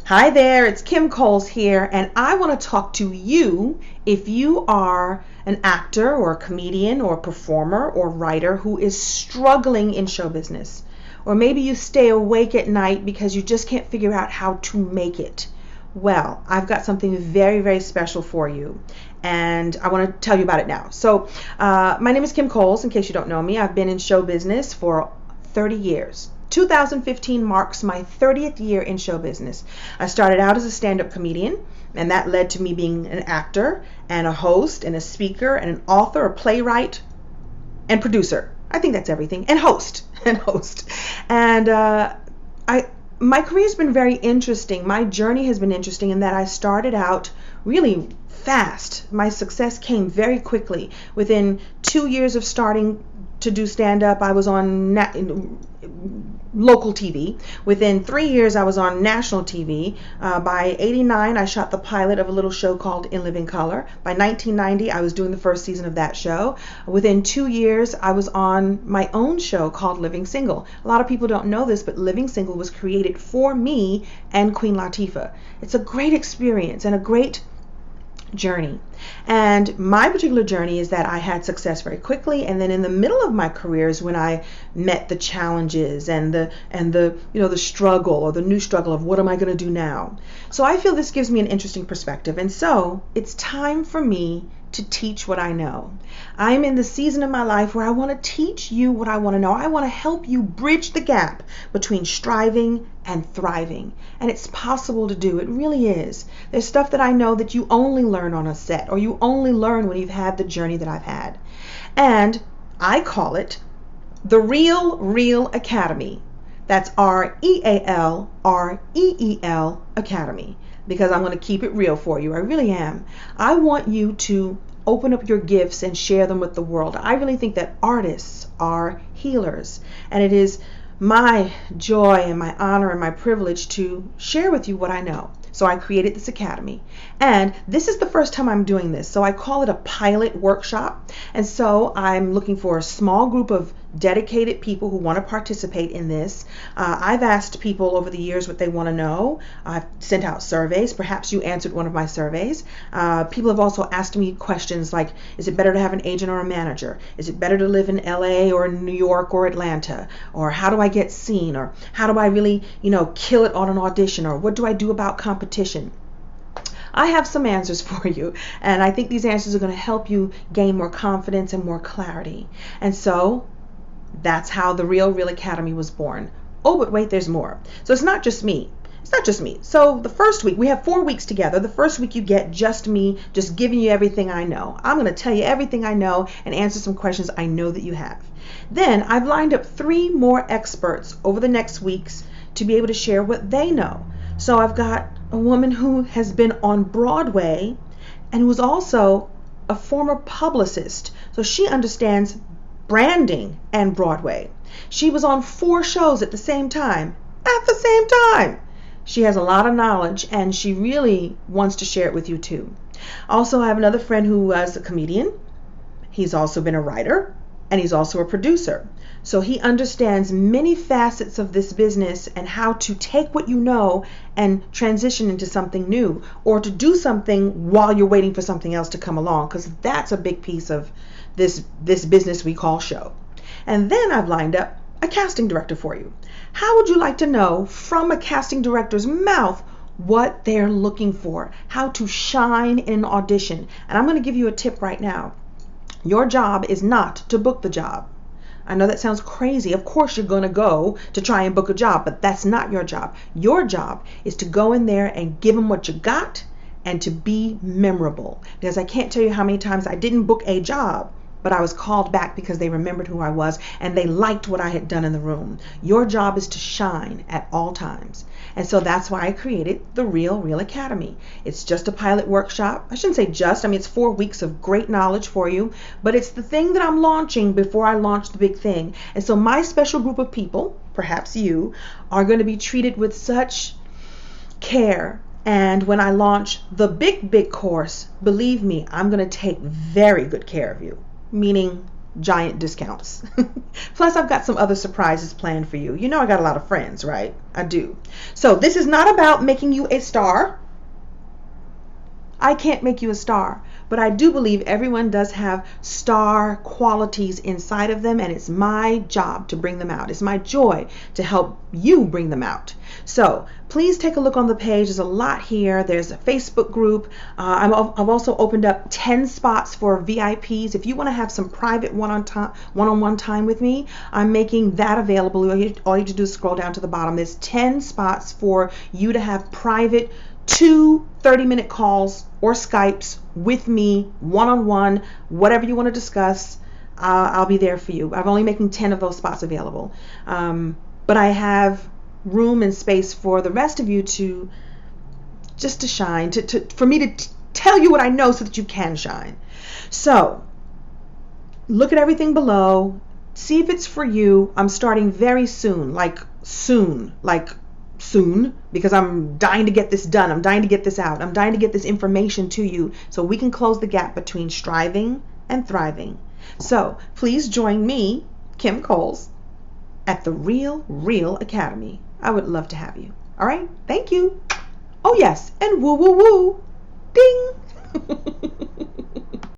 Hi there, it's Kim Coles here, and I want to talk to you if you are an actor or a comedian or performer or writer who is struggling in show business. Or maybe you stay awake at night because you just can't figure out how to make it. Well, I've got something very, very special for you, and I want to tell you about it now. My name is Kim Coles, in case you don't know me. I've been in show business for 30 years. 2015 marks my 30th year in show business. I started out as a stand-up comedian, and that led to me being an actor and a host and a speaker and an author, a playwright, and producer. I think that's everything. And host. And my career's been very interesting. My journey has been interesting in that I started out really fast. My success came very quickly. Within 2 years of starting to do stand-up, I was on local TV. Within 3 years, I was on national TV. By '89, I shot the pilot of a little show called In Living Color. By 1990, I was doing the first season of that show. Within 2 years, I was on my own show called Living Single. A lot of people don't know this, but Living Single was created for me and Queen Latifah. It's a great experience and a great journey. And my particular journey is that I had success very quickly, and then in the middle of my career is when I met the challenges and the struggle, or the new struggle of what am I going to do now. So I feel this gives me an interesting perspective, and so it's time for me to teach what I know. I'm in the season of my life where I want to teach you what I want to know. I want to help you bridge the gap between striving and thriving. And it's possible to do. It really is. There's stuff that I know that you only learn on a set, or you only learn when you've had the journey that I've had. And I call it the Real Academy. That's REALREEL Academy. Because I'm going to keep it real for you. I really am. I want you to open up your gifts and share them with the world. I really think that artists are healers, and it is my joy and my honor and my privilege to share with you what I know. So I created this academy, and this is the first time I'm doing this. So I call it a pilot workshop, and so I'm looking for a small group of dedicated people who want to participate in this. I've asked people over the years what they want to know. I've sent out surveys. Perhaps you answered one of my surveys. People have also asked me questions like, is it better to have an agent or a manager? Is it better to live in LA or New York or Atlanta? Or how do I get seen? Or how do I really, kill it on an audition? Or what do I do about competition? I have some answers for you, and I think these answers are going to help you gain more confidence and more clarity. And so that's how the Real Academy was born. Oh, but wait, there's more. So it's not just me. So the first week, we have 4 weeks together. The first week you get just me, just giving you everything I know. I'm going to tell you everything I know and answer some questions I know that you have. Then I've lined up 3 more experts over the next weeks to be able to share what they know. So I've got a woman who has been on Broadway and who's also a former publicist. So she understands branding and Broadway. She was on 4 shows at the same time. She has a lot of knowledge, and she really wants to share it with you too. Also, I have another friend who was a comedian. He's also been a writer, and he's also a producer. So he understands many facets of this business and how to take what you know and transition into something new, or to do something while you're waiting for something else to come along, because that's a big piece of this business we call show. And then I've lined up a casting director for you. How would you like to know from a casting director's mouth what they're looking for, how to shine in an audition? And I'm going to give you a tip right now. Your job is not to book the job. I know that sounds crazy. Of course you're going to go to try and book a job, but that's not your job. Your job is to go in there and give them what you got and to be memorable. Because I can't tell you how many times I didn't book a job, but I was called back because they remembered who I was and they liked what I had done in the room. Your job is to shine at all times. And so that's why I created the Real Academy. It's just a pilot workshop. I shouldn't say just, it's 4 weeks of great knowledge for you, but it's the thing that I'm launching before I launch the big thing. And so my special group of people, perhaps you, are going to be treated with such care. And when I launch the big course, believe me, I'm going to take very good care of you. Meaning giant discounts. Plus, I've got some other surprises planned for you. You know I got a lot of friends, right? I do. So this is not about making you a star. I can't make you a star, but I do believe everyone does have star qualities inside of them, and it's my job to bring them out. It's my joy to help you bring them out. So please take a look on the page. There's a lot here. There's a Facebook group. I've also opened up 10 spots for VIPs. If you want to have some private one-on-one time with me, I'm making that available. All you have to do is scroll down to the bottom. There's 10 spots for you to have private 2 30-minute calls or Skypes with me, one-on-one, whatever you want to discuss. I'll be there for you. I'm only making 10 of those spots available. But I have room and space for the rest of you to shine, for me to tell you what I know so that you can shine. So look at everything below. See if it's for you. I'm starting very soon, soon, because I'm dying to get this done. I'm dying to get this out. I'm dying to get this information to you so we can close the gap between striving and thriving. So please join me, Kim Coles, at the Real Academy. I would love to have you. All right? Thank you. Oh, yes. And woo, woo, woo. Ding.